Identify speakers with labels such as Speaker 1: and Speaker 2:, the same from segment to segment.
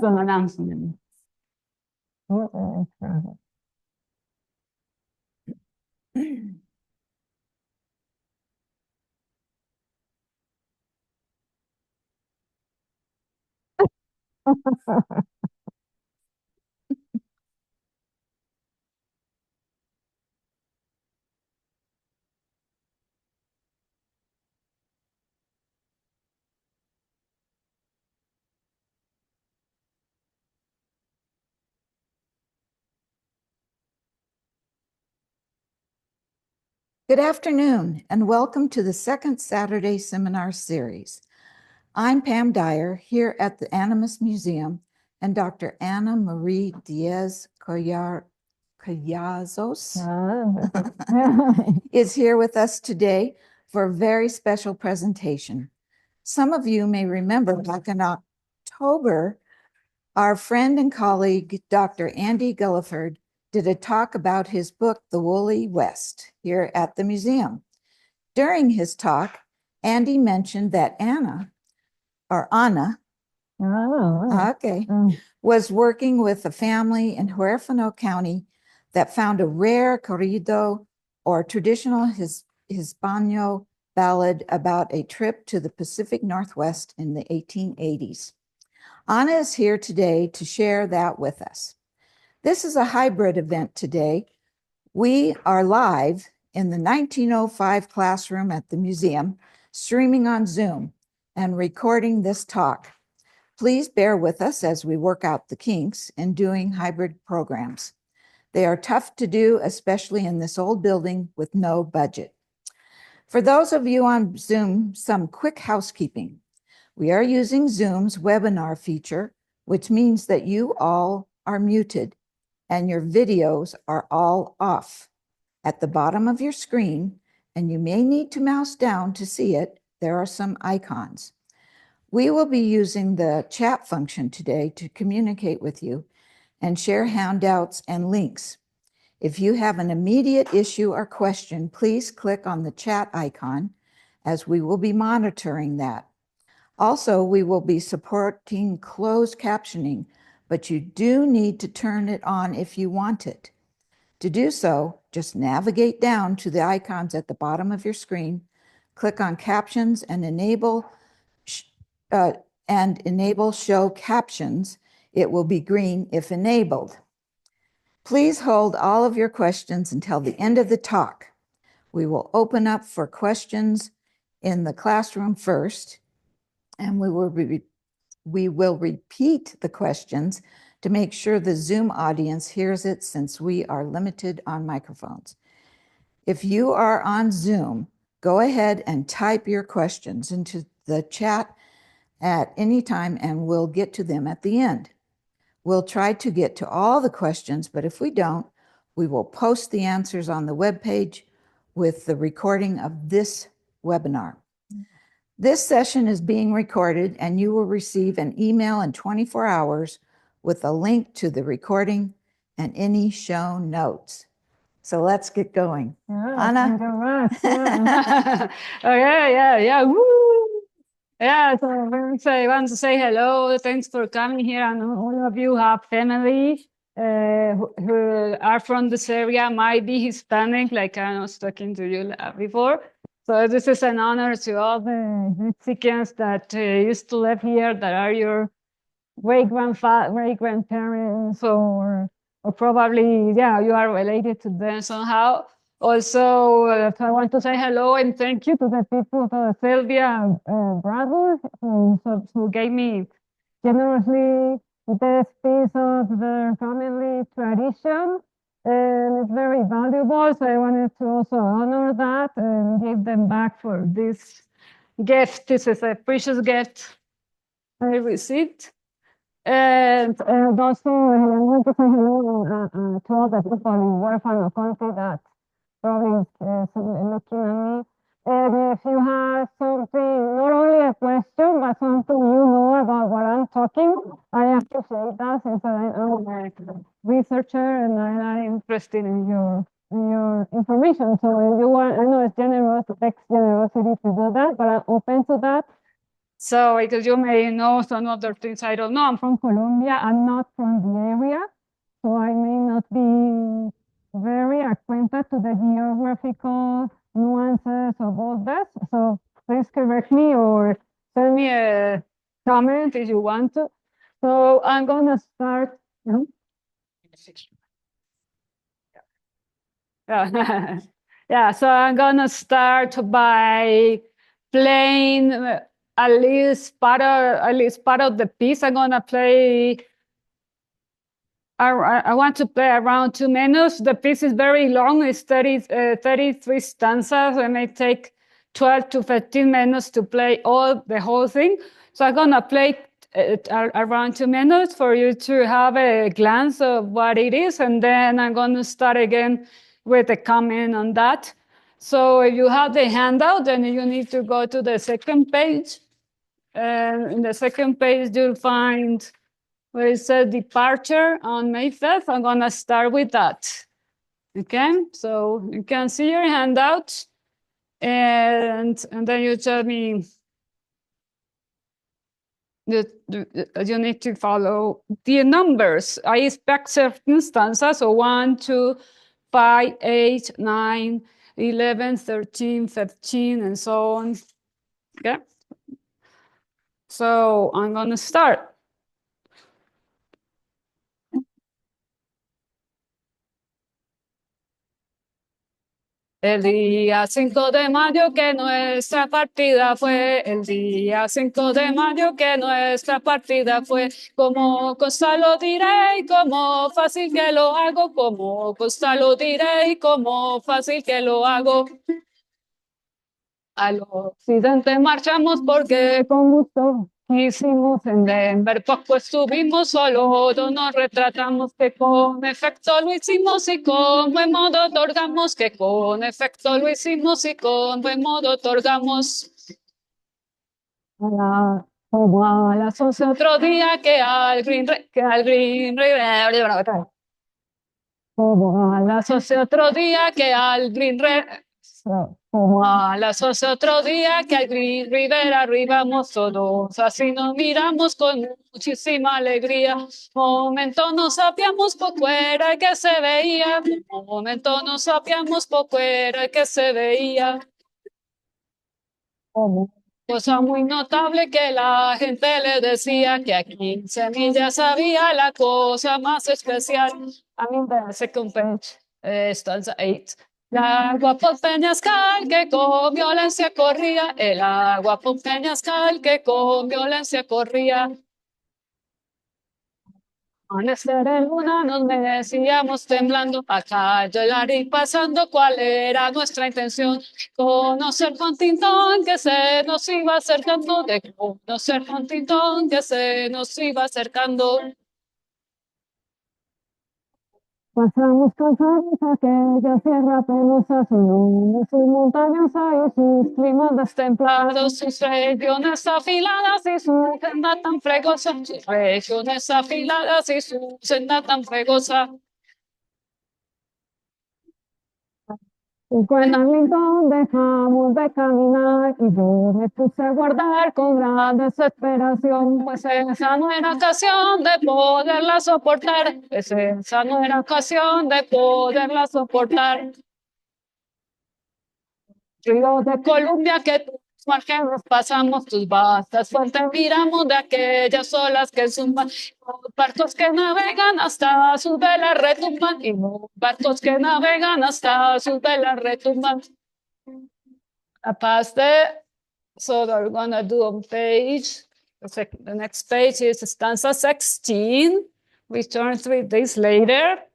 Speaker 1: as an announcement.
Speaker 2: Good afternoon, and welcome to the second Saturday seminar series. I'm Pam Dyer here at the Animas Museum, and Dr. Ana Marie Diaz-Collazos is here with us today for a very special presentation. Some of you may remember back in October, our friend and colleague, Dr. Andy Gulliford, did a talk about his book, The Woolly West, here at the museum. During his talk, Andy mentioned that Anna, was working with a family in Huerfano County that found a rare Corrido or traditional Hispano ballad about a trip to the Pacific Northwest in the 1880s. Anna is here today to share that with us. This is a hybrid event today. We are live in the 1905 classroom at the museum, streaming on Zoom and recording this talk. Please bear with us as we work out the kinks in doing hybrid programs. They are tough to do, especially in this old building with no budget. For those of you on Zoom, some quick housekeeping. We are using Zoom's webinar feature, which means that you all are muted and your videos are all off. At the bottom of your screen, and you may need to mouse down to see it, there are some icons. We will be using the chat function today to communicate with you and share handouts and links. If you have an immediate issue or question, please click on the chat icon, as we will be monitoring that. Also, we will be supporting closed captioning, but you do need to turn it on if you want it. To do so, just navigate down to the icons at the bottom of your screen, click on captions and enable show captions. It will be green if enabled. Please hold all of your questions until the end of the talk. We will open up for questions in the classroom first, and we will repeat the questions to make sure the Zoom audience hears it, since we are limited on microphones. If you are on Zoom, go ahead and type your questions into the chat at any time, and we'll get to them at the end. We'll try to get to all the questions, but if we don't, we will post the answers on the webpage with the recording of this webinar. This session is being recorded, and you will receive an email in 24 hours with a link to the recording and any show notes. So let's get going. Anna?
Speaker 1: Yeah. Woo! Yeah, so I want to say hello. Thanks for coming here. And all of you have family who are from this area, might be Hispanic, like I was talking to you before. So this is an honor to all the Mexicans that used to live here, that are your great-grandparents, or probably, yeah, you are related to them somehow. Also, I want to say hello and thank you to the people, to the Sylvia brothers, who gave me generously this piece of their family tradition. And it's very valuable, so I wanted to also honor that and give them back for this gift. This is a precious gift I received. And also, I want to say hello to all the people in Huerfano County that probably is looking at me. And if you have something, not only a question, but something you know about what I'm talking, I appreciate that, since I'm a researcher and I'm interested in your information. So if you want, I know it's generous, it takes generosity to do that, but I'm open to that. So because you may know some other things I don't know. I'm from Colombia. I'm not from the area, so I may not be very acquainted to the geographical nuances of all this. So please correct me or send me a comment if you want to. So I'm gonna start. Yeah. Yeah, so I'm gonna start by playing at least part of the piece. I'm gonna play. I want to play around 2 minutes. The piece is very long. It's 33 stanzas. It may take 12 to 15 minutes to play the whole thing. So I'm gonna play around 2 minutes for you to have a glance of what it is, and then I'm gonna start again with a comment on that. So if you have the handout, then you need to go to the second page. And in the second page, you'll find where it says departure on May 5th. I'm gonna start with that. Okay, so you can see your handout, and then you tell me you need to follow the numbers. I expect certain stanzas, so 1, 2, 5, 8, 9, 11, 13, 15, and so on. Okay, so I'm gonna start. El día 5 de mayo que nuestra partida fue, el día 5 de mayo que nuestra partida fue, como costa lo diré y como fácil que lo hago, como costa lo diré y como fácil que lo hago. Al occidente marchamos porque con gusto quisimos en Denver, poco estuvimos, solo nos retratamos que con efecto lo hicimos y con buen modo otorgamos, que con efecto lo hicimos y con buen modo otorgamos. Como a las 11 otro día que al Green como a las 11 otro día que al como a las 11 otro día que al Green River arribamos todos, así nos miramos con muchísima alegría. Momento no sabíamos poco era que se veía, momento no sabíamos poco era que se veía. Cosa muy notable que la gente le decía que a 15 millas había la cosa más especial. I'm in the second page, stanza 8. El agua por Peñascal que con violencia corría, el agua por Peñascal que con violencia corría. Amanecer en luna nos decíamos temblando, acá yo el pasando, cuál era nuestra intención, conocer con Tintón que se nos iba acercando, de conocer con Tintón que se nos iba acercando. Pasamos cansados aquella sierra penosa, sus montañas y sus climas destemplados, sus regiones afiladas y su senda tan fregosa, sus regiones afiladas y su senda tan fregosa. Y cuando Arlington dejamos de caminar y yo me puse a guardar con gran desesperación, pues esa no era ocasión de poderla soportar, pues esa no era ocasión de poderla soportar. Río de Colombia que tus márgenes pasamos, tus vastas fuentes miramos de aquellas olas que zumban, barcos que navegan hasta sus velas retumban, y barcos que navegan hasta sus velas retumban. I passed it, so we're gonna do on page, the next page is stanza 16, return 3 days later.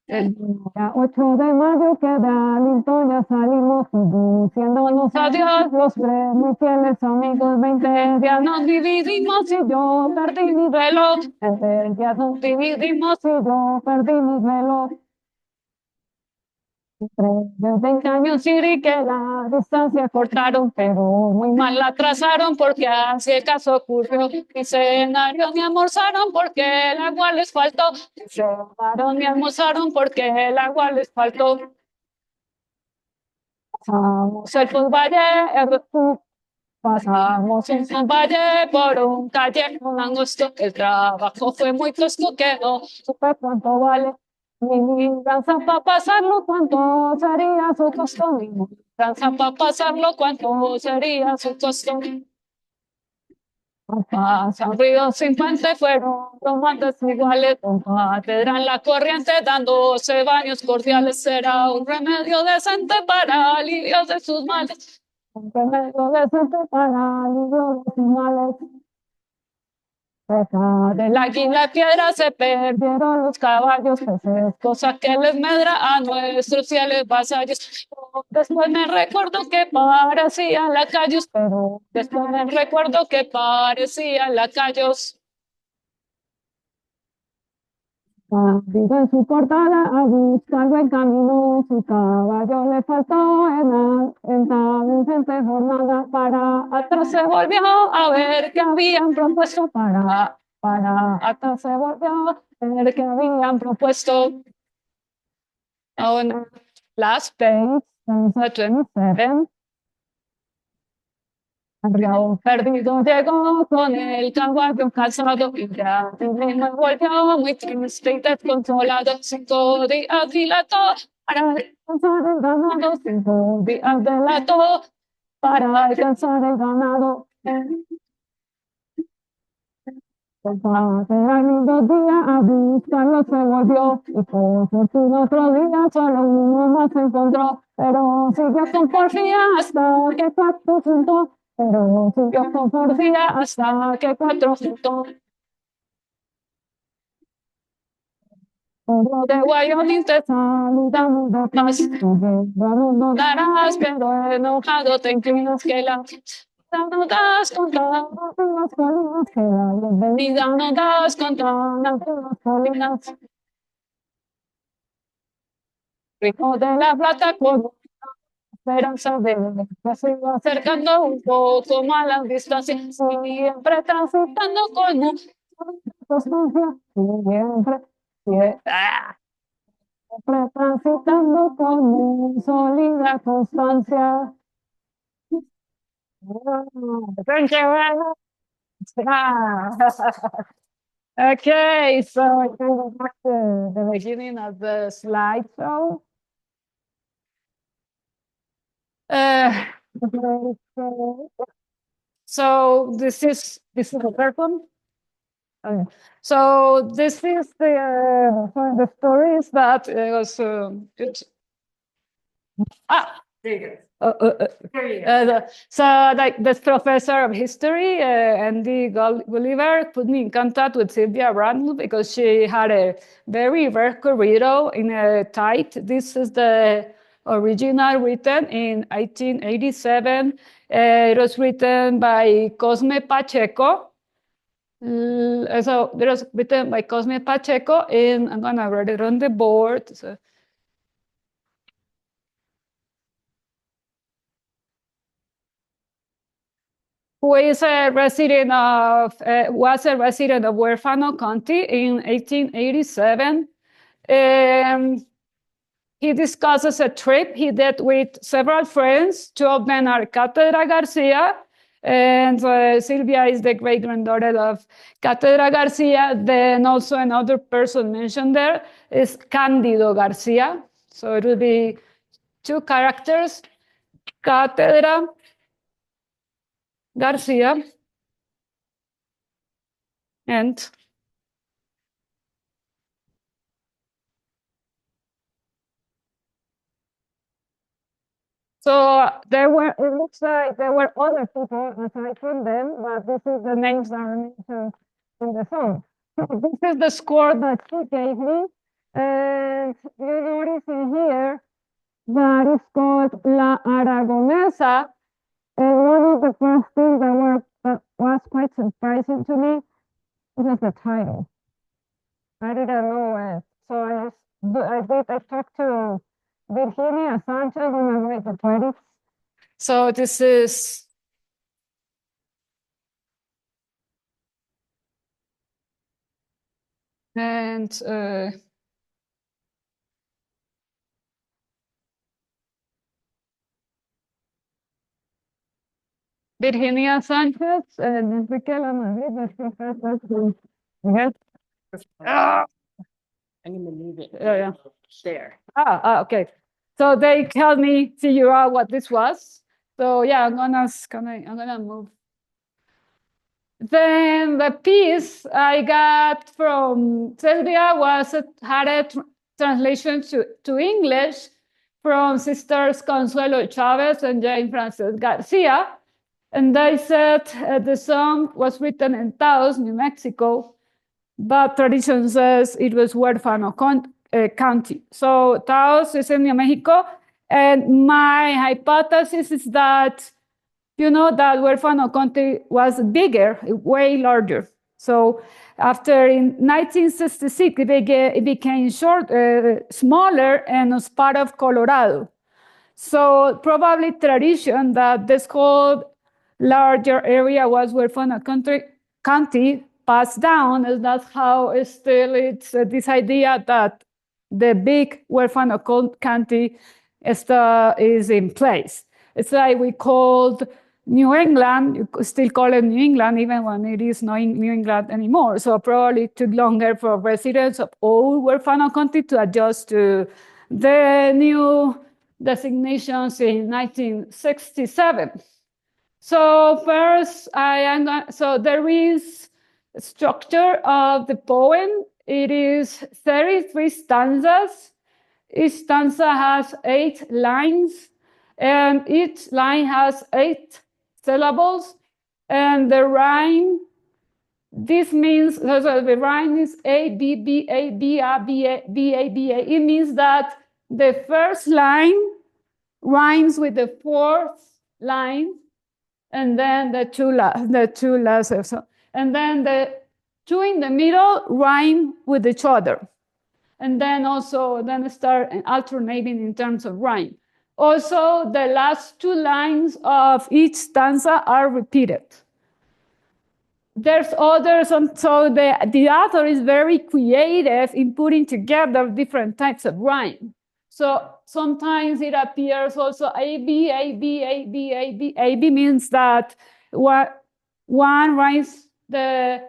Speaker 1: El día 8 de mayo que de Arlington ya salimos diciéndonos adiós los muy fieles amigos, 20 días nos dividimos y yo perdí mi reloj, 20 días nos dividimos y yo perdí mi reloj. Entre 20 años y que la distancia cortaron, pero muy mal la trazaron porque así el caso ocurrió. Ni cenaron ni almorzaron porque el agua les faltó. Ni cenaron ni almorzaron porque el agua les faltó. Pasamos el valle, Pasamos en un valle por un callejón angosto, el trabajo fue muy tosco que no supe cuánto vale. Mi mudanza para pasarlo, cuánto sería su costo. Mi mudanza para pasarlo, cuánto sería su costo. Pasan ríos sin puente, fueron tomantes iguales, con catedra en la corriente, dándose baños cordiales. Será un remedio decente para alivios de sus males. Un remedio decente para alivios de sus males. Cerca de la guinda piedra se perdieron los caballos, peces, cosa que les medra a nuestros fieles vasallos. Después me recuerdo que parecían lacayos, pero después me recuerdo que parecían lacayos. Vivo en su portada a buscarlo en camino, su caballo le faltó en tan inocente jornada. Para atrás se volvió a ver qué habían propuesto. Para atrás se volvió a ver qué habían propuesto. On last page, 27. Río perdido llegó con el caballo cansado y ya me volvió muy triste y desconsolado. 5 días dilató para alcanzar el ganado. 5 días dilató para alcanzar el ganado. Eran 2 días a buscarlo se volvió y por fortuna otro día solo uno más encontró, pero siguió con porfía hasta que 4 juntó, pero siguió con porfía hasta que 4 juntó. Pueblo de Wyoming te saludamos de paz, tu guerra no darás, pero enojado te inclinas que la no das contra las colinas, que la bienvenida no das contra las colinas. Rico de la plata con esperanza de que se va acercando un poco más a la distancia, siempre transitando con mucha constancia, siempre transitando con muy sólida constancia. Thank you very much. Okay, so I can go back to the beginning of the slideshow. Uh, so this is the first one. Okay. So this is the stories that was there you go. So like this professor of history, Andy Gulliver, put me in contact with Sylvia Randall because she had a very rare corrido in a tite. This is the original written in 1887. It was written by Cosme Pachecho. So it was written by Cosme Pacheco, and I'm gonna write it on the board. So. Who is a resident of, was a resident of Huerfano County in 1887. He discusses a trip he did with several friends. 2 of them are Catedra Garcia, and Sylvia is the great-granddaughter of Catedra Garcia. Then also another person mentioned there is Cándido Garcia. So it will be 2 characters, Catedra Garcia and so there were, it looks like there were other people aside from them, but this is the names that are mentioned in the song. So this is the score that she gave me, and you notice in here that it's called La Aragonesa, and one of the first things that was quite surprising to me was the title. I didn't know it, so I talked to Virginia Sanchez when I read the credits. So this is and Virginia Sanchez and Enrique Lamadrid, the professors. Yes. Ah,
Speaker 3: I'm gonna move it
Speaker 1: yeah.
Speaker 3: there.
Speaker 1: Okay. So they helped me figure out what this was. So yeah, I'm gonna move. Then the piece I got from Sylvia had a translation to English from Sisters Consuelo Chavez and Jane Frances Garcia. And they said the song was written in Taos, New Mexico, but tradition says it was Huerfano County. So Taos is in New Mexico. And my hypothesis is that, you know, that Huerfano County was bigger, way larger. So after in 1966, it became smaller and was part of Colorado. So probably tradition that this whole larger area was Huerfano County passed down, and that's how it's this idea that the big Huerfano County is in place. It's like we called New England, you could still call it New England, even when it is not New England anymore. So probably it took longer for residents of old Huerfano County to adjust to the new designations in 1967. So first, so there is a structure of the poem. It is 33 stanzas. Each stanza has 8 lines, and each line has 8 syllables. And the rhyme, this means the rhyme is A, B, B, A, B, A, B, A, B, A, B, A. It means that the first line rhymes with the fourth line, and then the two last. And then the two in the middle rhyme with each other. And then start alternating in terms of rhyme. Also, the last 2 lines of each stanza are repeated. There's others, and so the author is very creative in putting together different types of rhyme. So sometimes it appears also A, B, A, B, A, B, A, B. A, B means that one rhymes, the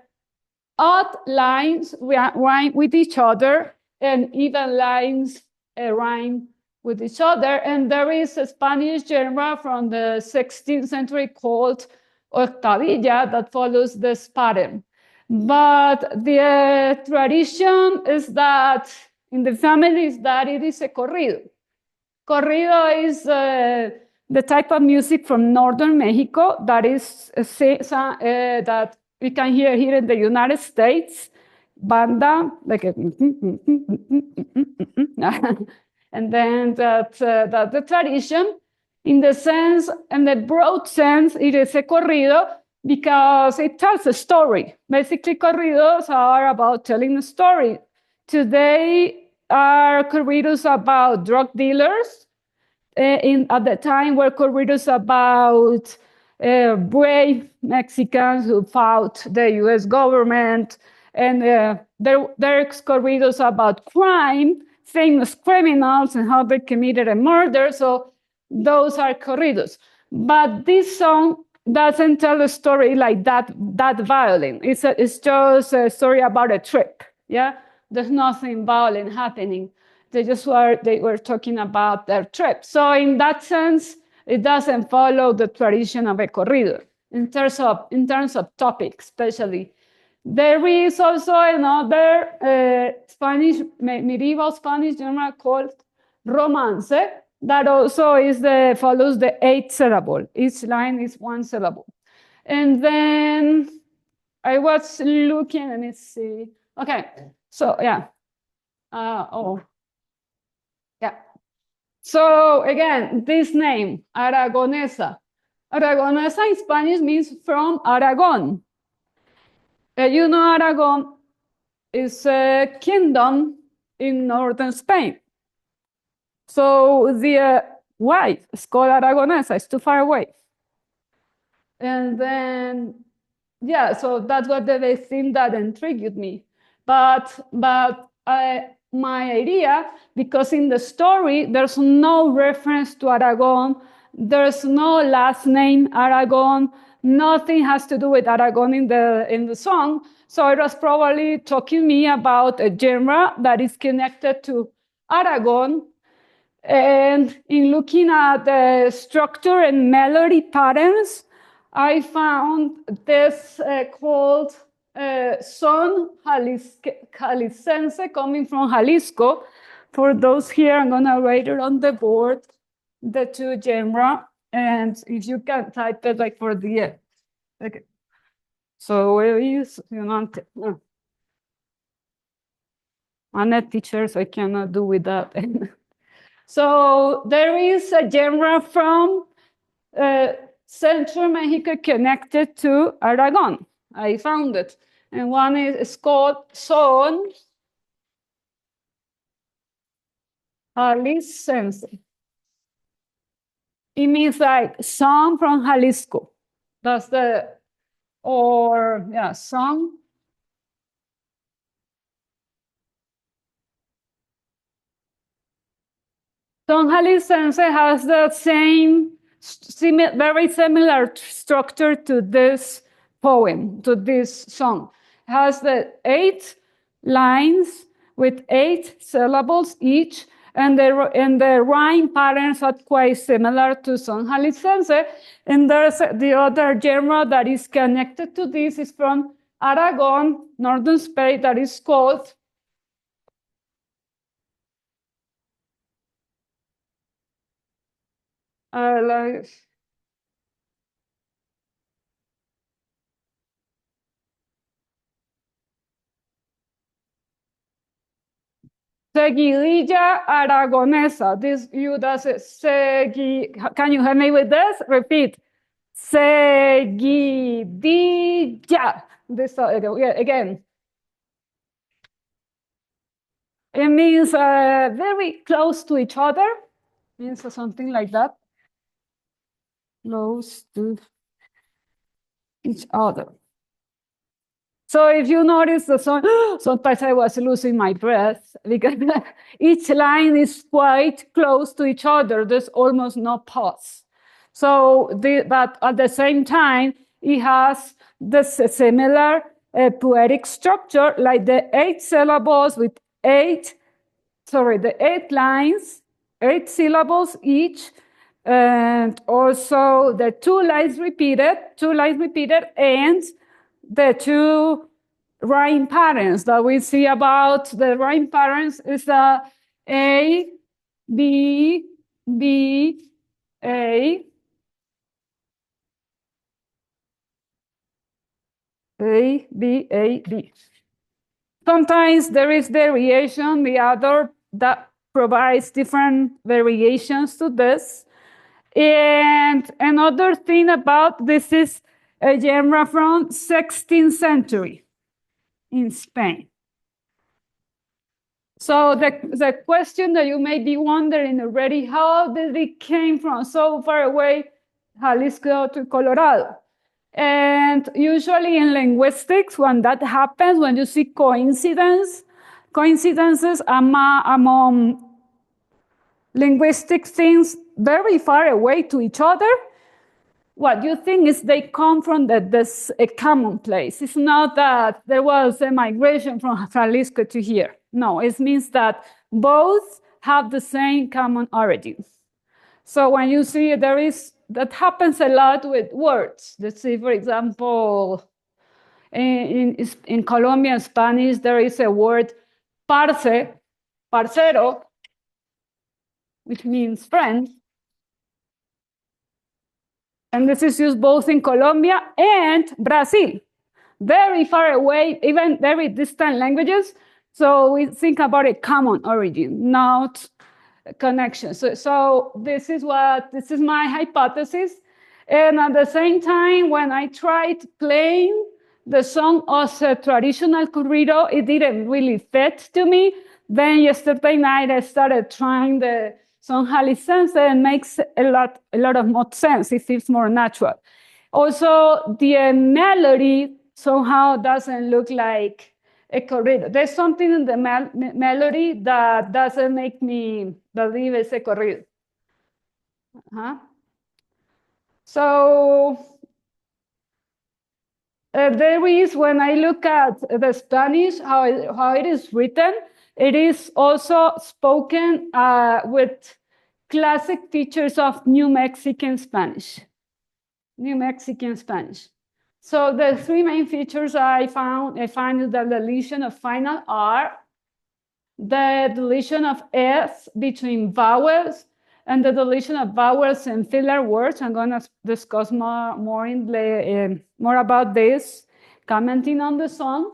Speaker 1: odd lines rhyme with each other, and even lines rhyme with each other. And there is a Spanish genre from the 16th century called octavilla that follows this pattern. But the tradition is that in the families that it is a corrido. Corrido is the type of music from northern Mexico that is that we can hear here in the United States. Banda, like a and then that the tradition, in the sense, in the broad sense, it is a corrido because it tells a story. Basically, corridos are about telling a story. Today are corridos about drug dealers. At the time were corridos about brave Mexicans who fought the US government. And there's corridos about crime, famous criminals and how they committed a murder. So those are corridos. But this song doesn't tell a story like that violent. It's just a story about a trip. Yeah, there's nothing violent happening. They were talking about their trip. So in that sense, it doesn't follow the tradition of a corrido in terms of topics, especially. There is also another medieval Spanish genre called romance that also follows the 8th syllable. Each line is 1 syllable. And then I was looking, let me see. Okay, so yeah. Yeah. So again, this name, Aragonesa. Aragonesa in Spanish means from Aragon. You know, Aragon is a kingdom in northern Spain. So why? It's called Aragonesa, it's too far away. And then, yeah, so that's what the thing that intrigued me. But my idea, because in the story, there's no reference to Aragon, There's no last name Aragon. Nothing has to do with Aragon in the song. So it was probably talking me about a genre that is connected to Aragon. And in looking at the structure and melody patterns, I found this called son Jaliscense, coming from Jalisco. For those here, I'm gonna write it on the board, the two genre, and if you can type it like for the okay. So where is I'm a teacher, so I cannot do with that. So there is a genre from Central Mexico connected to Aragon. I found it. And one is called son Jaliscense. It means like son from Jalisco. That's the, or yeah, son. Son Jaliscense has the same, very similar structure to this poem, to this song. It has the 8 lines with 8 syllables each, and the rhyme patterns are quite similar to Son Jaliscense. And there's the other genre that is connected to this is from Aragon, northern Spain, that is called like, Seguidilla aragonesa. This you does it. Can you help me with this? Repeat. Seguidilla. This again. It means very close to each other. Means something like that. Close to each other. So if you notice the song, sometimes I was losing my breath because each line is quite close to each other. There's almost no pause. So, but at the same time, it has the similar poetic structure, like the 8 syllables with the 8 lines, 8 syllables each, and also the 2 lines repeated, and the 2 rhyme patterns that we see about the rhyme patterns is the A, B, B, A, A, B, A, B. Sometimes there is variation, the other that provides different variations to this. And another thing about this is a genre from 16th century in Spain. So the question that you may be wondering already, how did it came from so far away, Jalisco to Colorado? And usually in linguistics, when that happens, when you see coincidences among linguistic things very far away to each other, what you think is they come from this a common place. It's not that there was a migration from Jalisco to here. No, it means that both have the same common origins. So when you see that happens a lot with words. Let's see, for example, in Colombian Spanish, there is a word parce, parcero, which means friend. And this is used both in Colombia and Brazil. Very far away, even very distant languages. So we think about a common origin, not a connection. So this is my hypothesis. And at the same time, when I tried playing the song as a traditional corrido, it didn't really fit to me. Then yesterday night, I started trying the song Jaliscense, and makes a lot of more sense. It feels more natural. Also, the melody somehow doesn't look like a corrido. There's something in the melody that doesn't make me believe it's a corrido. So there is, when I look at the Spanish, how it is written, it is also spoken with classic features of New Mexican Spanish. New Mexican Spanish. So the three main features I find is the deletion of final R, the deletion of S between vowels, and the deletion of vowels in filler words. I'm going to discuss more about this, commenting on the song.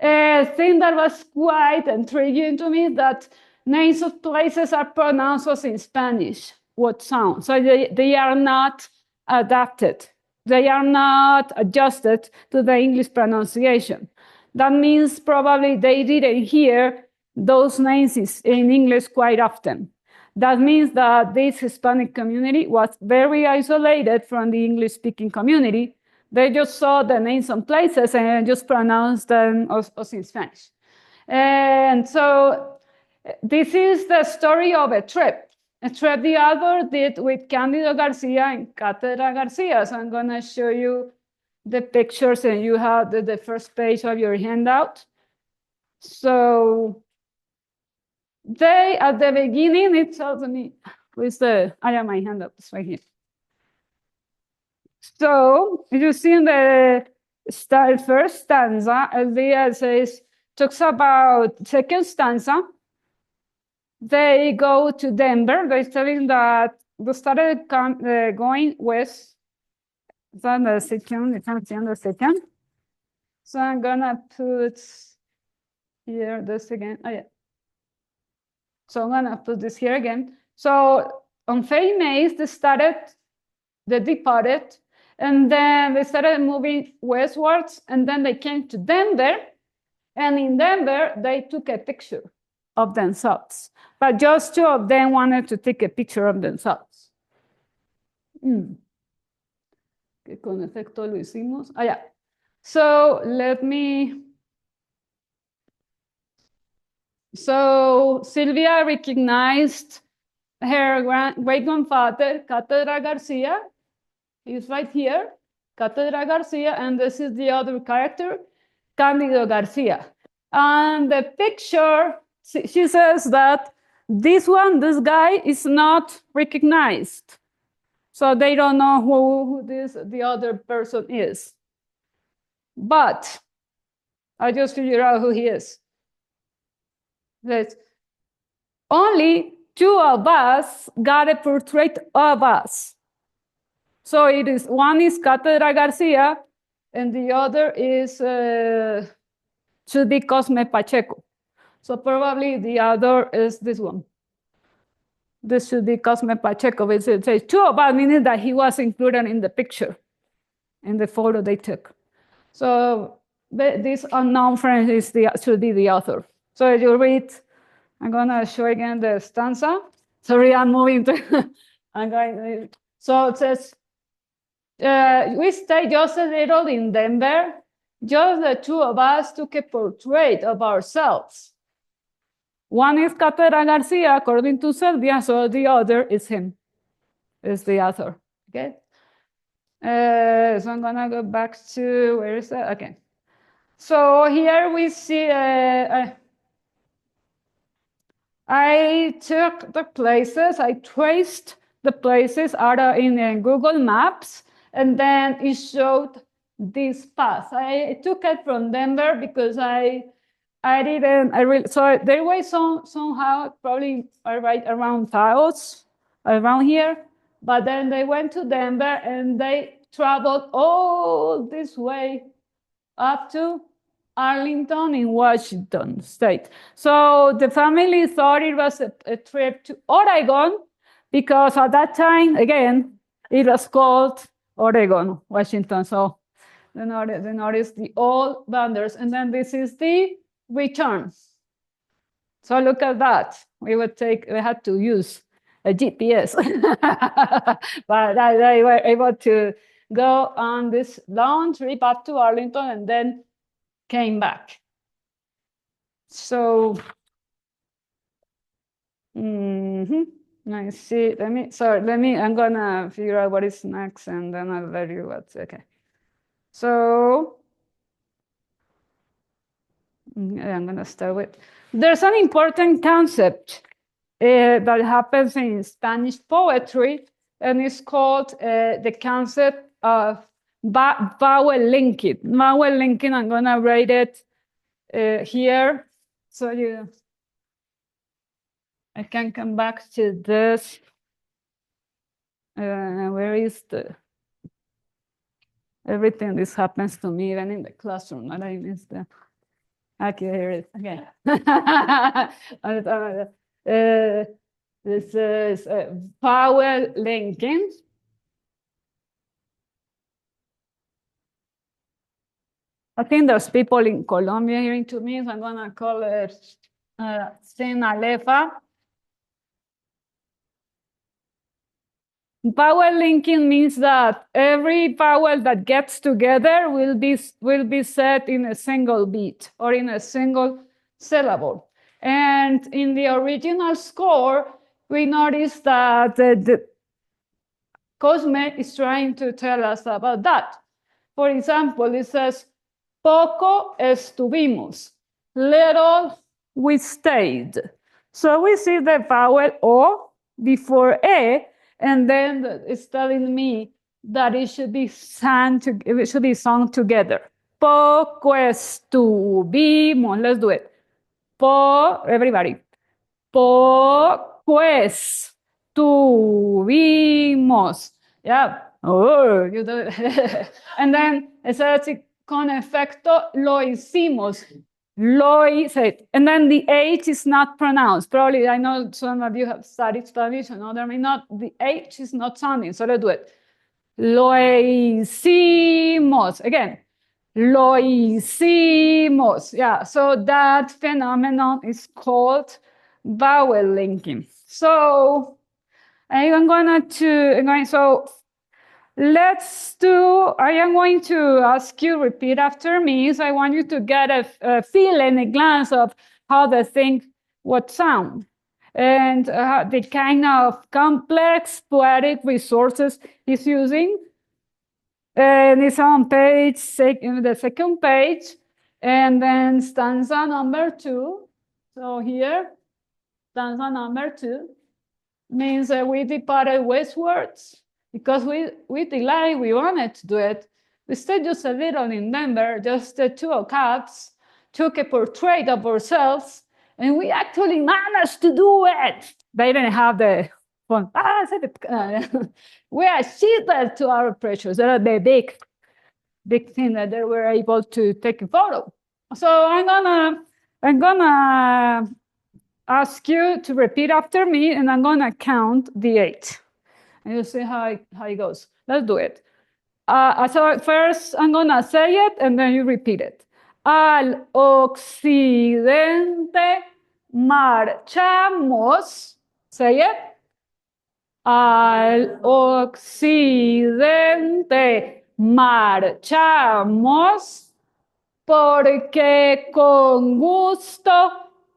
Speaker 1: A thing that was quite intriguing to me is that names of places are pronounced as in Spanish, what sound. So they are not adapted. They are not adjusted to the English pronunciation. That means probably they didn't hear those names in English quite often. That means that this Hispanic community was very isolated from the English-speaking community. They just saw the names on places and just pronounced them as in Spanish. And so this is the story of a trip the author did with Cándido Garcia and Catedra Garcia. So I'm going to show you the pictures, and you have the first page of your handout. So they, at the beginning, it tells me, I have my handout, it's right here. So you see in the first stanza, Diaz says, talks about second stanza. They go to Denver. They're telling that they started going west. It's on the second, it's on the second. So I'm gonna put here this again. Oh, yeah. So I'm gonna put this here again. So on Fay Mays, they departed, and then they started moving westwards, and then they came to Denver, and in Denver, they took a picture of themselves. But just two of them wanted to take a picture of themselves. Que con efecto lo hicimos. Ah, yeah. So let me. So Sylvia recognized her great-grandfather, Catedra Garcia. He's right here, Catedra Garcia, and this is the other character, Cándido Garcia. And the picture, she says that this guy is not recognized. So they don't know who the other person is. But I just figured out who he is. That only two of us got a portrait of us. So one is Catedra Garcia, and the other should be Cosme Pachecho. So probably the other is this one. This should be Cosme Pachecho. It says two of us, meaning that he was included in the picture, in the photo they took. So this unknown friend should be the author. So you read, I'm gonna show again the stanza. Sorry, I'm moving to, so it says, we stayed just a little in Denver. Just the two of us took a portrait of ourselves. One is Catedra Garcia, according to Sylvia, so the other is him, is the author. Okay. So I'm gonna go back to, where is that? Okay. So here we see, I took the places, I traced the places out in Google Maps, and then it showed this path. I took it from Denver because so there was somehow probably right around Taos, around here, but then they went to Denver and they traveled all this way up to Arlington in Washington state. So the family thought it was a trip to Oregon because at that time, again, it was called Oregon, Washington. So they notice the old boundaries, and then this is the return. So look at that. We had to use a GPS, but they were able to go on this long trip up to Arlington and then came back. So, I see. I'm gonna figure out what is next and then I'll tell you what's okay. So, I'm gonna start with, there's an important concept that happens in Spanish poetry, and it's called the concept of vowel linking. Vowel linking, I'm gonna write it here so I can come back to this. Where is everything this happens to me even in the classroom, and I miss the, okay, here it is, okay. This is vowel linking. I think there's people in Colombia hearing to me, so I'm gonna call it Sinalefa. Vowel linking means that every vowel that gets together will be said in a single beat or in a single syllable. And in the original score, we noticed that the Cosme is trying to tell us about that. For example, it says, poco estuvimos, little we stayed. So we see the vowel O before E, and then it's telling me that it should be sung together. Poco estuvimos. Let's do it. Everybody. Poco estuvimos. Yeah. Oh, you do it. And then it says con efecto lo hicimos. And then the H is not pronounced. Probably, I know some of you have studied Spanish and others may not. The H is not sounding, so let's do it. Lo hicimos. Again, lo hicimos. Yeah, so that phenomenon is called vowel linking. So I am going to ask you repeat after me. So I want you to get a feel and a glance of how the thing would sound and the kind of complex poetic resources he's using. And it's on the second page, and then stanza number 2. So here, stanza number 2 means that we departed westwards because we wanted to do it. We stayed just a little in Denver, just the two of us, took a portrait of ourselves, and we actually managed to do it. They didn't have the fun. We achieved it to our pressures. That the big thing that they were able to take a photo. So I'm gonna ask you to repeat after me, and I'm gonna count the 8. And you'll see how it goes. Let's do it. So first, I'm gonna say it, and then you repeat it. Al occidente marchamos. Say it. Al occidente marchamos porque con gusto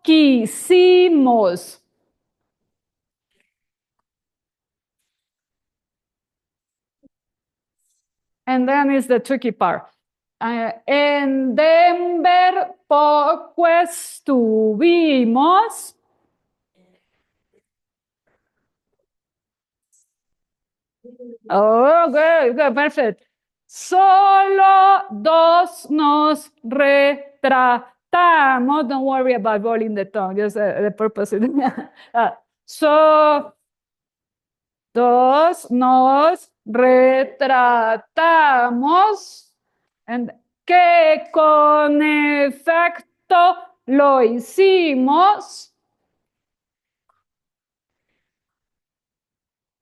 Speaker 1: quisimos. And then is the tricky part. En Denver poco estuvimos. Oh, good, perfect. Solo 2 nos retratamos. Don't worry about rolling the tongue, just the purpose. So 2 nos retratamos, and que con efecto lo hicimos.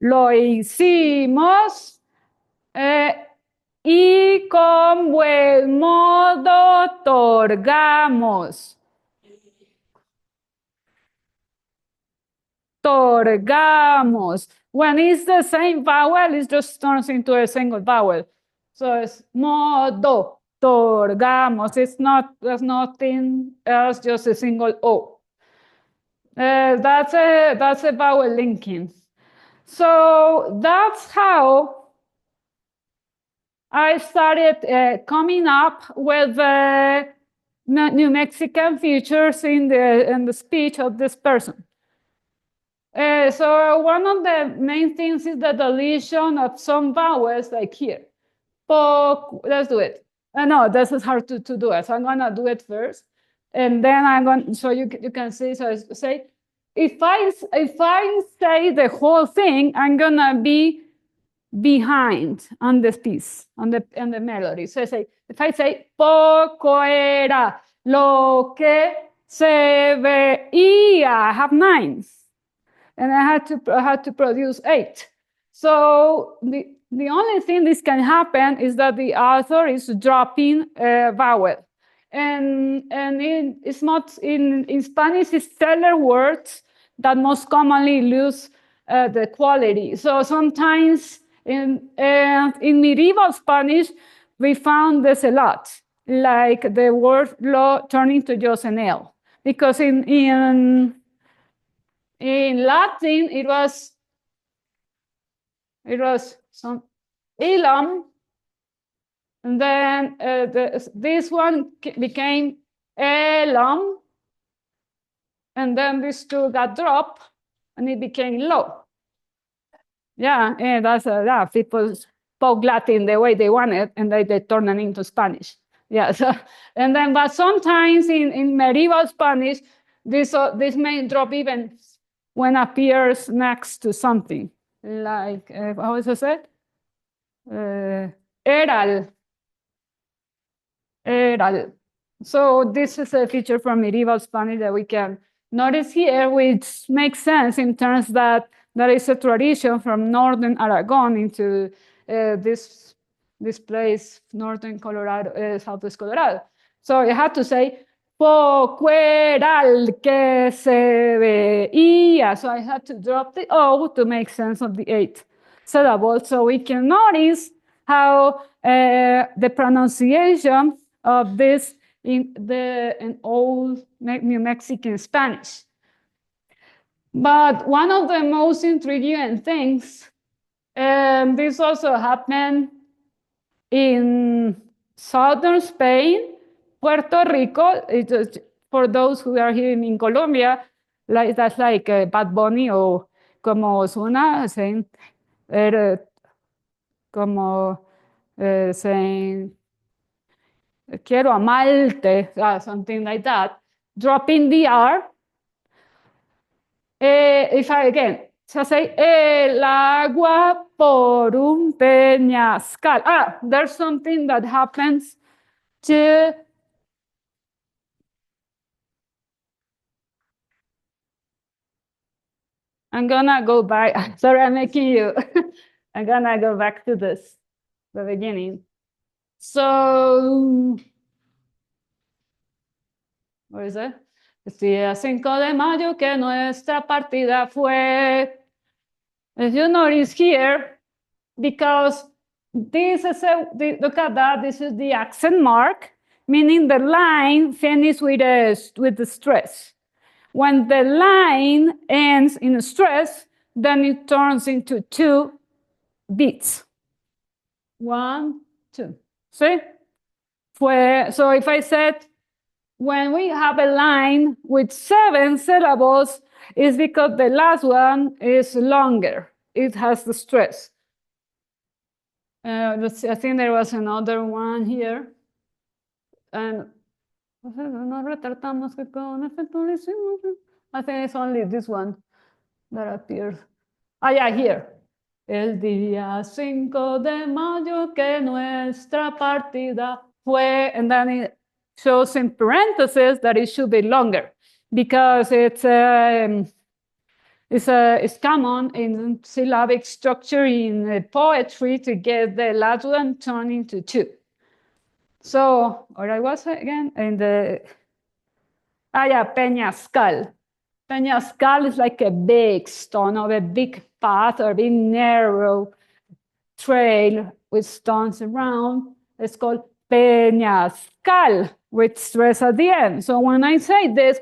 Speaker 1: Lo hicimos y con buen modo otorgamos. Torgamos. When it's the same vowel, it just turns into a single vowel. So it's modo, torgamos. There's nothing else, just a single O. That's a vowel linking. So that's how I started coming up with New Mexican features in the speech of this person. So one of the main things is the deletion of some vowels, like here. Let's do it. No, this is hard to do it. So I'm gonna do it first, and then I'm going. So you can see. So I say, if I say the whole thing, I'm gonna be behind on this piece, on the melody. So I say, if I say poco era lo que se veía, I have 9, and I had to produce 8. So the only thing this can happen is that the author is dropping a vowel, and it's not in Spanish. It's stellar words that most commonly lose the quality. So sometimes in medieval Spanish, we found this a lot, like the word "lo" turning to just an L, because in Latin it was some ilum, and then this one became elum, and then these two got dropped, and it became lo. Yeah, and that's people spoke Latin the way they wanted, and they turned it into Spanish. Yeah, so, and then but sometimes in medieval Spanish, this may drop even when appears next to something, like how is it said? Eral. Eral. So this is a feature from medieval Spanish that we can notice here, which makes sense in terms that there is a tradition from northern Aragon into this place, northern Colorado, southwest Colorado. So you have to say poqueral que se veía. So I had to drop the O to make sense of the 8 syllables, so we can notice how the pronunciation of this in old New Mexican Spanish. But one of the most intriguing things, this also happened in southern Spain, Puerto Rico. For those who are here in Colombia, that's like Bad Bunny or como Ozuna saying, como saying, quiero amarte, something like that, dropping the R. If I again, so say, el agua por un peñascal. There's something that happens to I'm gonna go back. Sorry, I'm making you. I'm gonna go back to the beginning. So, where is it? El día 5 de mayo que nuestra partida fue. As you notice here, because this is look at that, this is the accent mark, meaning the line finishes with the stress. When the line ends in a stress, then it turns into 2 beats. 1, 2. See? So if I said, when we have a line with 7 syllables, it's because the last one is longer. It has the stress. Let's see, I think there was another one here. And I think it's only this one that appears. Yeah, here. El día 5 de mayo que nuestra partida fue, and then it shows in parentheses that it should be longer because it's common in syllabic structure in poetry to get the last one turned into 2. So, or I was again in the peñascal. Peñascal is like a big stone or a big path or a big narrow trail with stones around. It's called peñascal with stress at the end. So when I say this,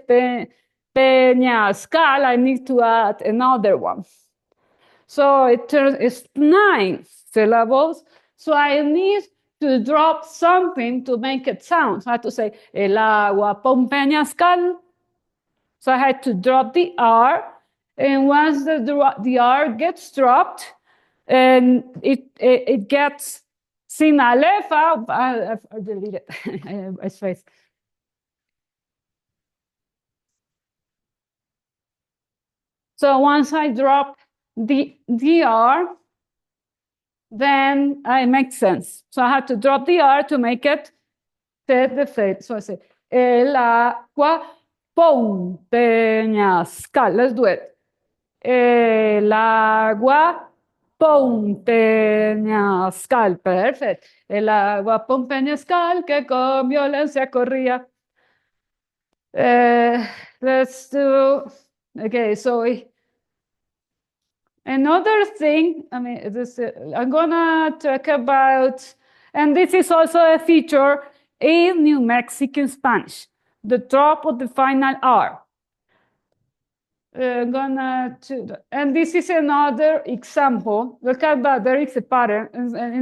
Speaker 1: Peñascal, I need to add another one. So it's 9 syllables. So I need to drop something to make it sound. So I had to say, el agua por un peñascal. So I had to drop the R. And once the R gets dropped, and it gets sin aleph, I deleted it. I spaced. So once I drop the R, then it makes sense. So I had to drop the R to make it set the fate. So I say, el agua por peñascal. Let's do it. El agua por un peñascal. Perfect. El agua por un peñascal que con violencia corría. Let's do, okay, so another thing, I mean, I'm gonna talk about, and this is also a feature in New Mexican Spanish, the drop of the final R. And this is another example. Look at that, there is a pattern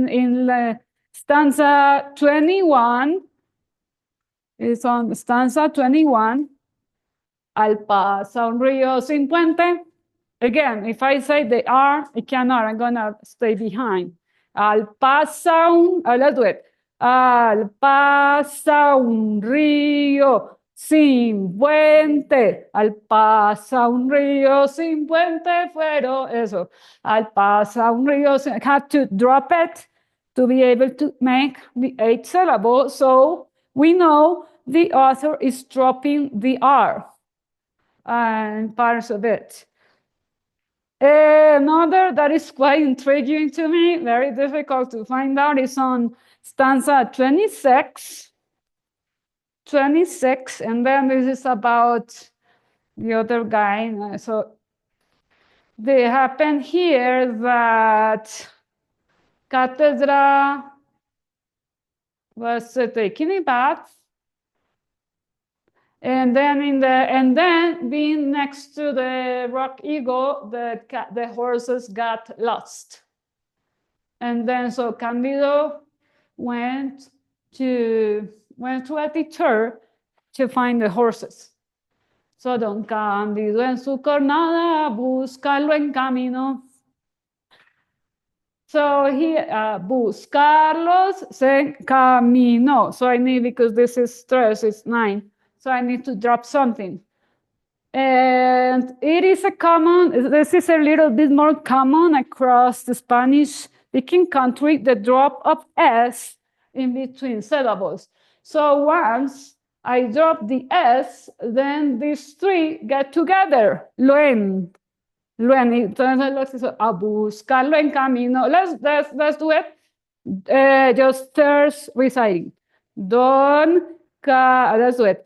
Speaker 1: in stanza 21. It's on stanza 21. Al pasa un río sin puente. Again, if I say the R, I cannot, I'm gonna stay behind. Al pasa un, let's do it. Al pasa un río sin puente. Al pasa un río sin puente, pero eso. Al pasa un río sin, I had to drop it to be able to make the 8 syllable. So we know the author is dropping the R and parts of it. Another that is quite intriguing to me, very difficult to find out, is on stanza 26. 26, and then this is about the other guy. So they happen here that Catedra was taking a bath. And then being next to the rock eagle, the horses got lost. And then so Candido went to a detour to find the horses. So don Candido en su jornada buscarlo en camino. So he buscarlos se camino. So I need, because this is stress, it's 9. So I need to drop something. And it is this is a little bit more common across the Spanish-speaking country, the drop of S in between syllables. So once I drop the S, then these 3 get together. Luen. Entonces, a buscarlo en camino. Let's do it. Just first reciting. Let's do it.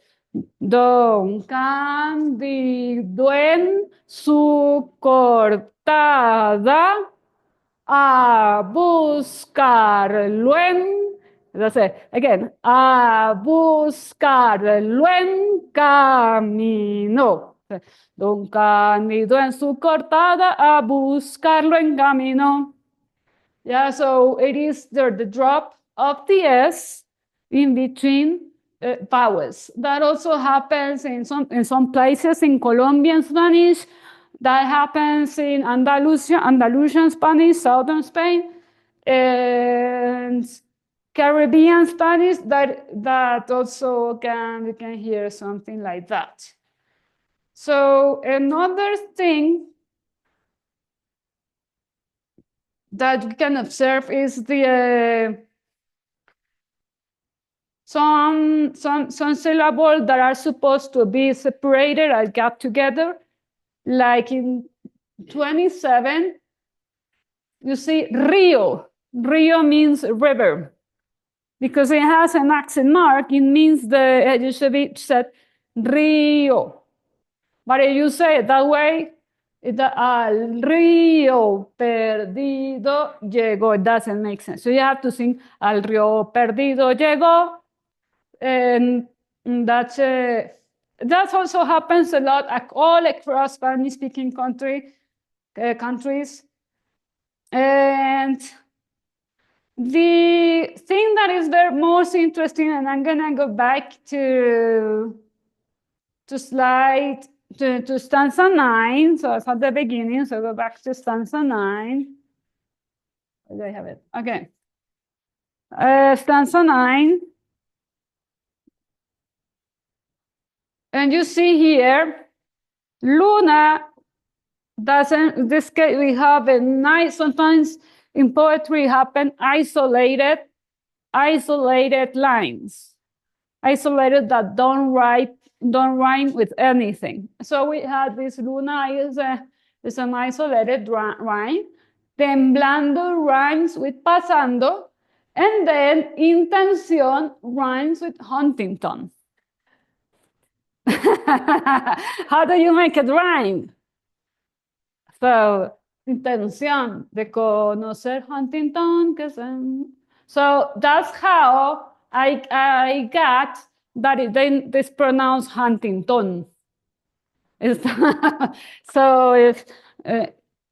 Speaker 1: Don Candido en su cortada a buscarlo en, let's say again, a buscarlo en camino. Don Candido en su cortada a buscarlo en camino. Yeah, so it is the drop of the S in between vowels. That also happens in some places in Colombian Spanish. That happens in Andalusian Spanish, southern Spain, and Caribbean Spanish. That also you can hear something like that. So another thing that you can observe is the some syllables that are supposed to be separated or got together. Like in 27, you see Rio. Rio means river. Because it has an accent mark, it means you should be said Rio. But if you say it that way, al río perdido llegó. It doesn't make sense. So you have to sing al río perdido llegó. And that's that also happens a lot all across Spanish-speaking countries. And the thing that is the most interesting, and I'm gonna go back to slide to stanza 9. So it's at the beginning. So go back to stanza 9. Where do I have it? Okay. Stanza 9. And you see here, Luna doesn't, in this case, we have a nice, sometimes in poetry happen isolated lines. Isolated that don't rhyme with anything. So we had this Luna is an isolated rhyme. Temblando rhymes with pasando. And then intención rhymes with Huntington. How do you make it rhyme? So, intención de conocer Huntington. So that's how I got that it's pronounced Huntington. So it's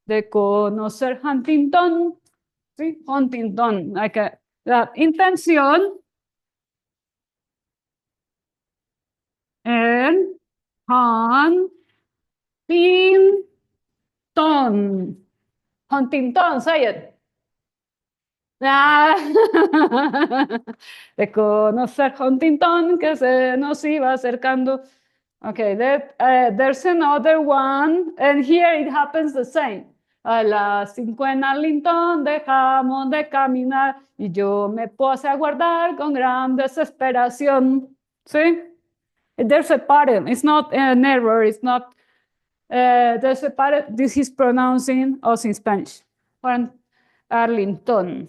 Speaker 1: de conocer Huntington. Sí, Huntington, like that intención. And Huntington, say it. De conocer Huntington que se nos iba acercando. Okay, there's another one, and here it happens the same. A las 5 en Arlington dejamos de caminar y yo me puse a guardar con gran desesperación. ¿Sí? There's a pattern. It's not an error. It's not. There's a pattern. This is pronouncing us in Spanish. One, Arlington.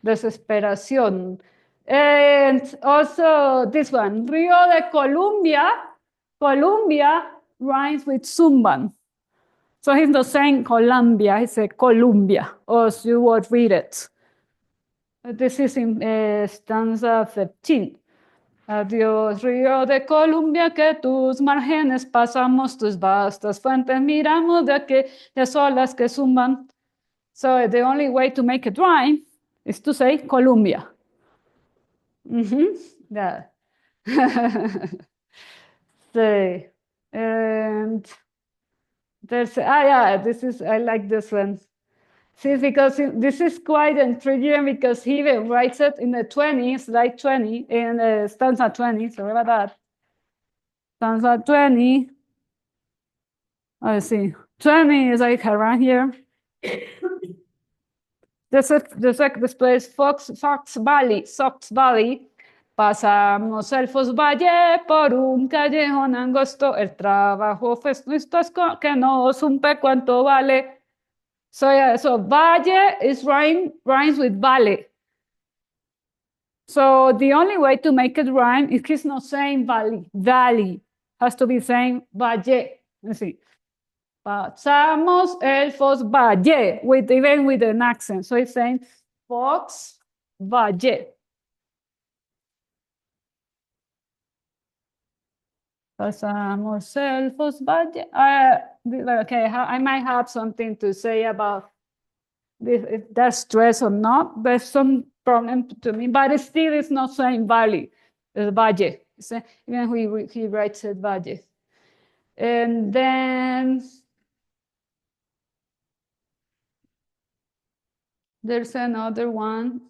Speaker 1: Desesperación. And also this one, Rio de Colombia. Colombia rhymes with Zumban. So he's not saying Colombia, he said Columbia, or you would read it. This is in stanza 13. Adiós, río de Colombia, que tus márgenes pasamos, tus vastas fuentes miramos de aquellas olas que zumban. So the only way to make it rhyme is to say Colombia. Yeah. So, and there's, this is, I like this one. See, because this is quite intriguing because he even writes it in the 20s, like 20, in stanza 20, sorry about that. Stanza 20. Let's see. 20 is like around here. This place, Fox Valley. Pasamos el Fox Valle por un callejón angosto. El trabajo fue tosco que no supe cuánto vale. So yeah, so valle is rhymes with vale. So the only way to make it rhyme is he's not saying valley. Has to be saying valle. Let's see. Pasamos el Fox Valle, even with an accent. So it's saying Fox Valle. Pasamos el Fox Valle. Okay, I might have something to say about if that's stress or not. There's some problem to me, but it still is not saying valley. It's Valle. Even he writes it Valle. And then there's another one.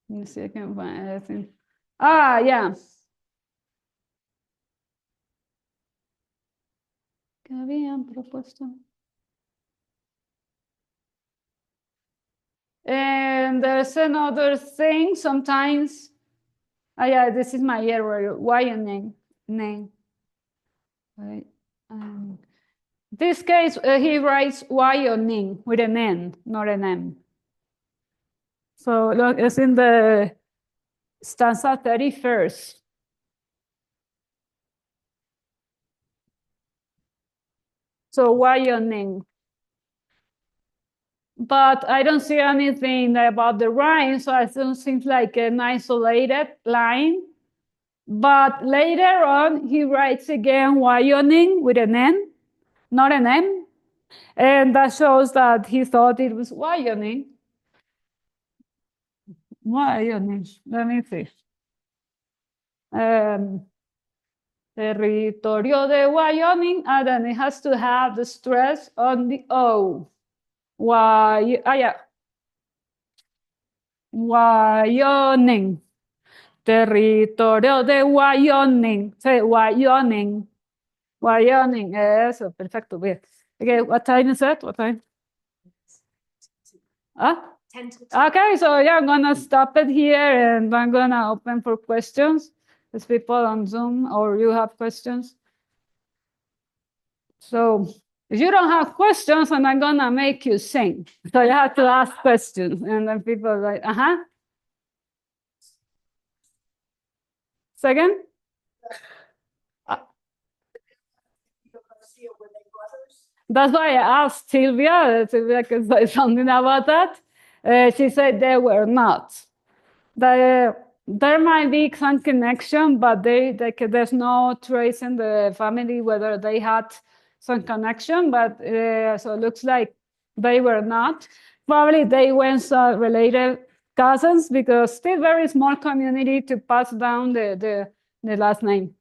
Speaker 1: Let me see if I can find anything. Yeah. ¿Qué habían propuesto? And there's another thing sometimes. Yeah, this is my error. Why a name? Right. This case, he writes Y or ning with an N, not an M. So look, it's in the stanza 31st. So Y or ning. but I don't see anything about the rhyme, so it don't seem like an isolated line. But later on, he writes again Wyoming with an N, not an M. And that shows that he thought it was Wyoming. Wyoming, let me see. Territorio de Wyoming, and then it has to have the stress on the O. Yeah. Wyoming. Territorio de Wyoming. Say Wyoming. Wyoming. Eso, perfecto. Bien. Okay, what time is it? What time? Huh?
Speaker 3: 10 to 2.
Speaker 1: Okay, so yeah, I'm gonna stop it here and I'm gonna open for questions. There's people on Zoom or you have questions. So if you don't have questions, I'm not gonna make you sing. So you have to ask questions. And then people are like, Second? That's why I asked Sylvia. Sylvia can say something about that. She said they were not. There might be some connection, but there's no trace in the family whether they had some connection. But so it looks like they were not. Probably they were related cousins because still very small community to pass down the last name.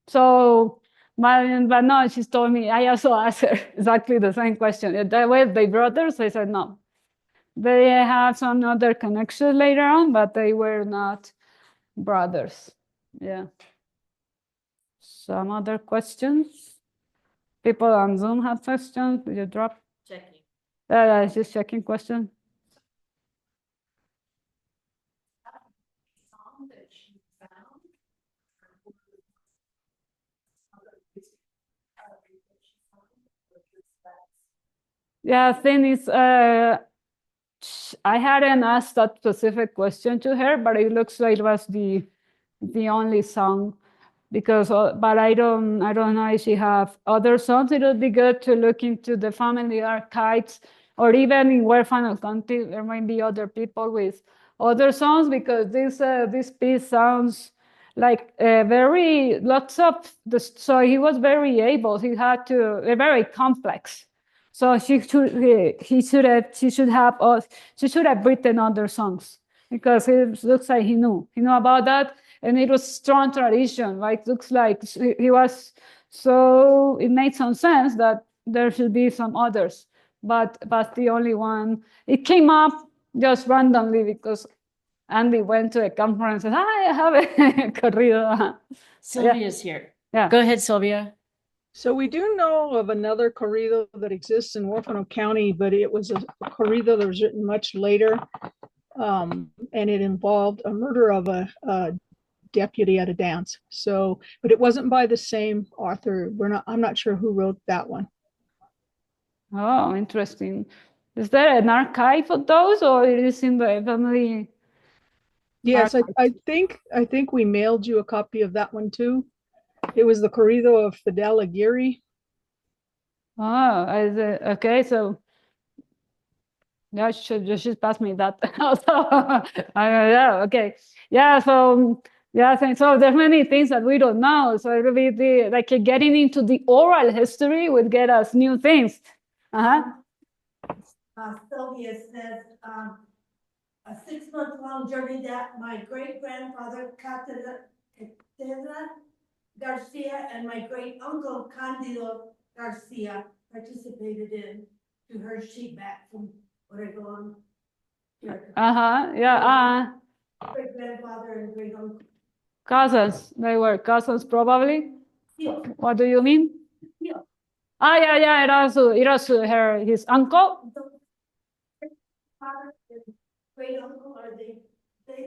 Speaker 1: So, but no, she's told me, I also asked her exactly the same question. That way they brothers? I said no. They have some other connection later on, but they were not brothers. Yeah. Some other questions? People on Zoom have questions? Did you drop?
Speaker 3: Checking.
Speaker 1: Yeah, just checking question. Yeah, thing is, I hadn't asked that specific question to her, but it looks like it was the only song because, but I don't know if she have other songs. It would be good to look into the family archives, or even in Huerfano County, there might be other people with other songs because this piece sounds like very lots of the. So he was very able. He had to very complex. So she should have written other songs because it looks like he knew about that, and it was strong tradition. Like looks like he was, so it made some sense that there should be some others, but the only one it came up just randomly because Andy went to a conference and hi, I have a corrido.
Speaker 3: Sylvia's here.
Speaker 1: Yeah.
Speaker 3: Go ahead, Sylvia.
Speaker 4: So we do know of another corrido that exists in Huefano County, but it was a corrido that was written much later. And it involved a murder of a deputy at a dance. So, but it wasn't by the same author. I'm not sure who wrote that one.
Speaker 1: Oh, interesting. Is there an archive of those, or it is in the family?
Speaker 4: Yes, I think we mailed you a copy of that one too. It was the corrido of Fidel Aguirre.
Speaker 1: Oh, okay, so yeah, you should pass me that also. Yeah, okay. Yeah, so so there's many things that we don't know. So it'll be like getting into the oral history would get us new things.
Speaker 5: Sylvia says, a 6-month-long journey that my great-grandfather, Catedra Garcia, and my great-uncle, Candido Garcia, participated in to her sheep back from Oregon.
Speaker 1: Yeah.
Speaker 5: Great-grandfather and great-uncle.
Speaker 1: Cousins. They were cousins, probably.
Speaker 5: Yeah.
Speaker 1: What do you mean?
Speaker 5: Yeah.
Speaker 1: Yeah. It also his uncle.
Speaker 5: Father and great-uncle, are they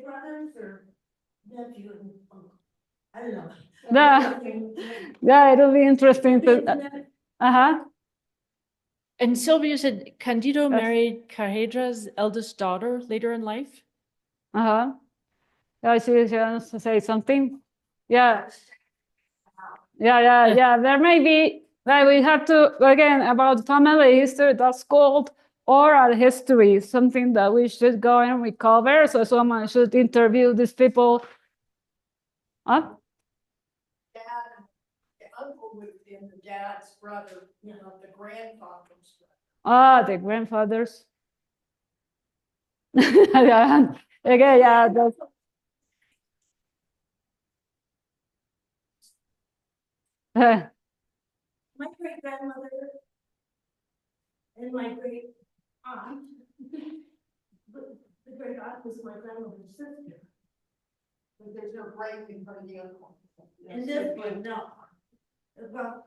Speaker 5: brothers or nephew and uncle? I don't know.
Speaker 1: Yeah, it'll be interesting to.
Speaker 3: And Sylvia said Candido married Cajedra's eldest daughter later in life.
Speaker 1: Yeah, she wants to say something. Yeah. There may be Like we have to, again, about family history, that's called oral history, something that we should go and recover. So someone should interview these people. Huh?
Speaker 5: Dad, the uncle would have been the dad's brother, you know, the grandfather's brother.
Speaker 1: Ah, the grandfathers. Yeah, again, yeah, that's,
Speaker 5: My great grandmother and my great aunt, the great aunt was my grandmother's sister. But there's no break in front of the uncle. And this one, no. Well,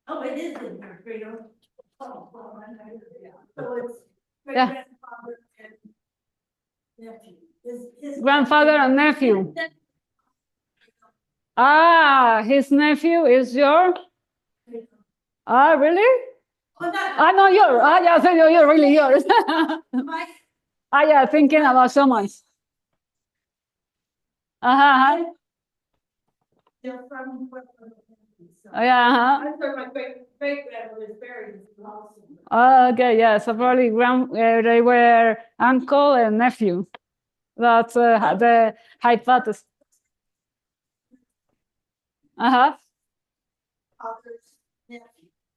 Speaker 5: oh, it is in here, great uncle. Oh, well, so it's great
Speaker 1: Yeah.
Speaker 5: grandfather and nephew. His
Speaker 1: grandfather and nephew. Ah, his nephew is your? Ah, really?
Speaker 5: Oh, not
Speaker 1: Ah, no, yours. Ah, yeah, so you're really yours.
Speaker 5: my.
Speaker 1: Ah, yeah, thinking about someone's. Uh-huh.
Speaker 5: They're from Huerfano County, so.
Speaker 1: Oh, yeah, uh-huh.
Speaker 5: I'm sure my great grandmother's buried in Lawson.
Speaker 1: Oh, okay, yeah, so probably they were uncle and nephew. That's the hypothesis. Uh-huh.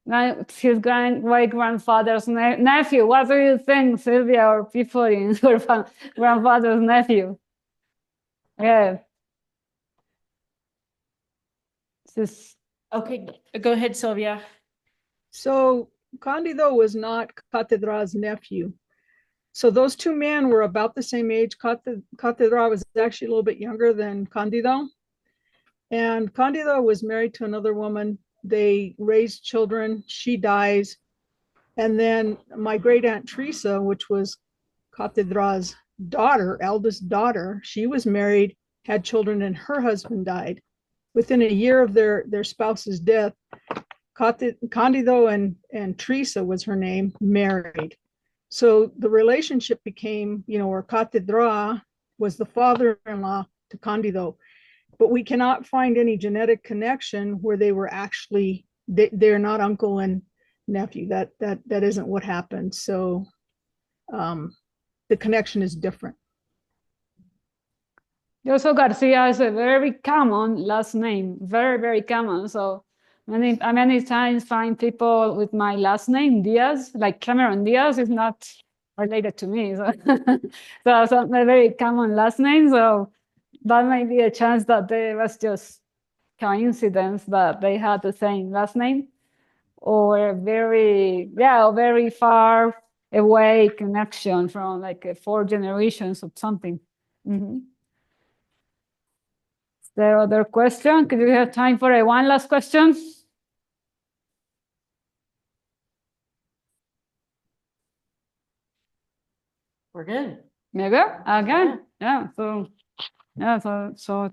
Speaker 1: Now, his great grandfather's nephew. What do you think, Sylvia, or people in your grandfather's nephew? Yeah. This
Speaker 3: Okay, go ahead, Sylvia.
Speaker 4: So Candido was not Catedra's nephew. So those two men were about the same age. Catedra was actually a little bit younger than Candido. And Candido was married to another woman. They raised children. She dies. And then my great aunt Teresa, which was Catedra's daughter, eldest daughter, she was married, had children, and her husband died. Within a year of their spouse's death, Candido and Teresa was her name, married. So the relationship became, where Catedra was the father-in-law to Candido, but we cannot find any genetic connection where they were actually, they're not uncle and nephew. That isn't what happened. So the connection is different.
Speaker 1: Also, Garcia is a very common last name, very, very common. So many times find people with my last name, Diaz, like Cameron Diaz is not related to me. So, so a very common last name. So that might be a chance that there was just coincidence that they had the same last name, or very far away connection from like 4 generations of something. Mm-hmm. Is there other question? Could we have time for one last question?
Speaker 3: We're good.
Speaker 1: Maybe again, yeah. So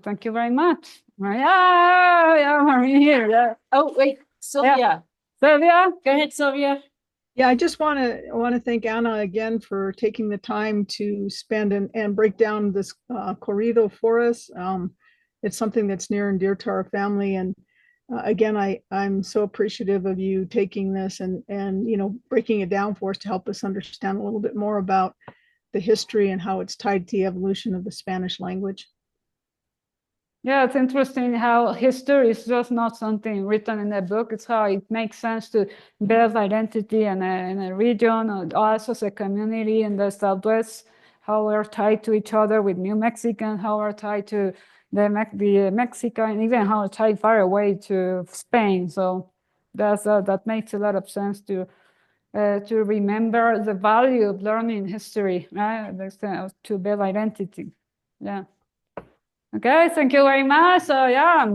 Speaker 1: thank you very much. Yeah, Marie here. Yeah.
Speaker 3: Oh, wait, Sylvia.
Speaker 1: Sylvia,
Speaker 3: Go ahead, Sylvia.
Speaker 4: Yeah, I just want to thank Anna again for taking the time to spend and break down this corrido for us. It's something that's near and dear to our family, and again, I'm so appreciative of you taking this and breaking it down for us to help us understand a little bit more about the history and how it's tied to the evolution of the Spanish language.
Speaker 1: Yeah, it's interesting how history is just not something written in a book. It's how it makes sense to build identity in a region, or us as a community in the Southwest, how we're tied to each other with New Mexican, how we're tied to the Mexican, and even how we're tied far away to Spain. So that makes a lot of sense to remember the value of learning history, right? To build identity. Yeah. Okay, thank you very much. So yeah,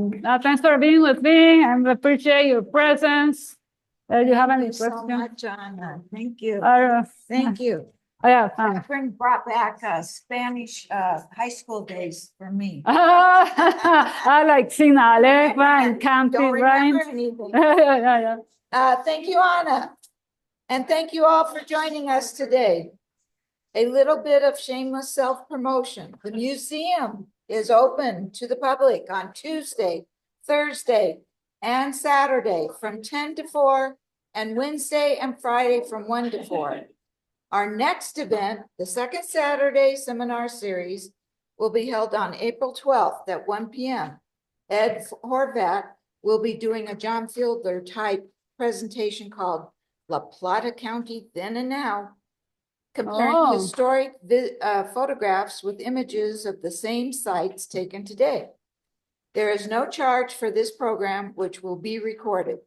Speaker 1: thanks for being with me. I appreciate your presence. You have any questions?
Speaker 2: So much, Anna. Thank you.
Speaker 1: Thank
Speaker 2: you.
Speaker 1: Oh, yeah.
Speaker 2: Catherine brought back Spanish high school days for me.
Speaker 1: I like Sinaloa and County,
Speaker 2: Don't
Speaker 1: right?
Speaker 2: remember anything.
Speaker 1: Yeah.
Speaker 2: Thank you, Anna. And thank you all for joining us today. A little bit of shameless self-promotion. The museum is open to the public on Tuesday, Thursday, and Saturday from 10 to 4, and Wednesday and Friday from 1 to 4. Our next event, the second Saturday seminar series, will be held on April 12th at 1 p.m. Ed Horvat will be doing a John Fielder type presentation called La Plata County Then and Now, comparing
Speaker 1: Oh.
Speaker 2: historic photographs with images of the same sites taken today. There is no charge for this program, which will be recorded.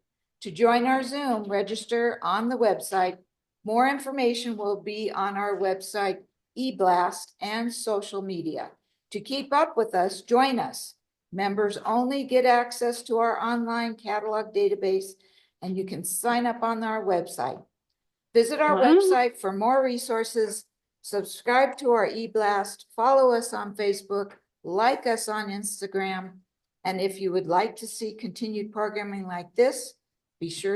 Speaker 2: To join our Zoom, register on the website. More information will be on our website, eBlast, and social media. To keep up with us, join us. Members only get access to our online catalog database, and you can sign up on our website. Visit our website for more resources, subscribe to our eBlast, follow us on Facebook, like us on Instagram, and if you would like to see continued programming like this, be sure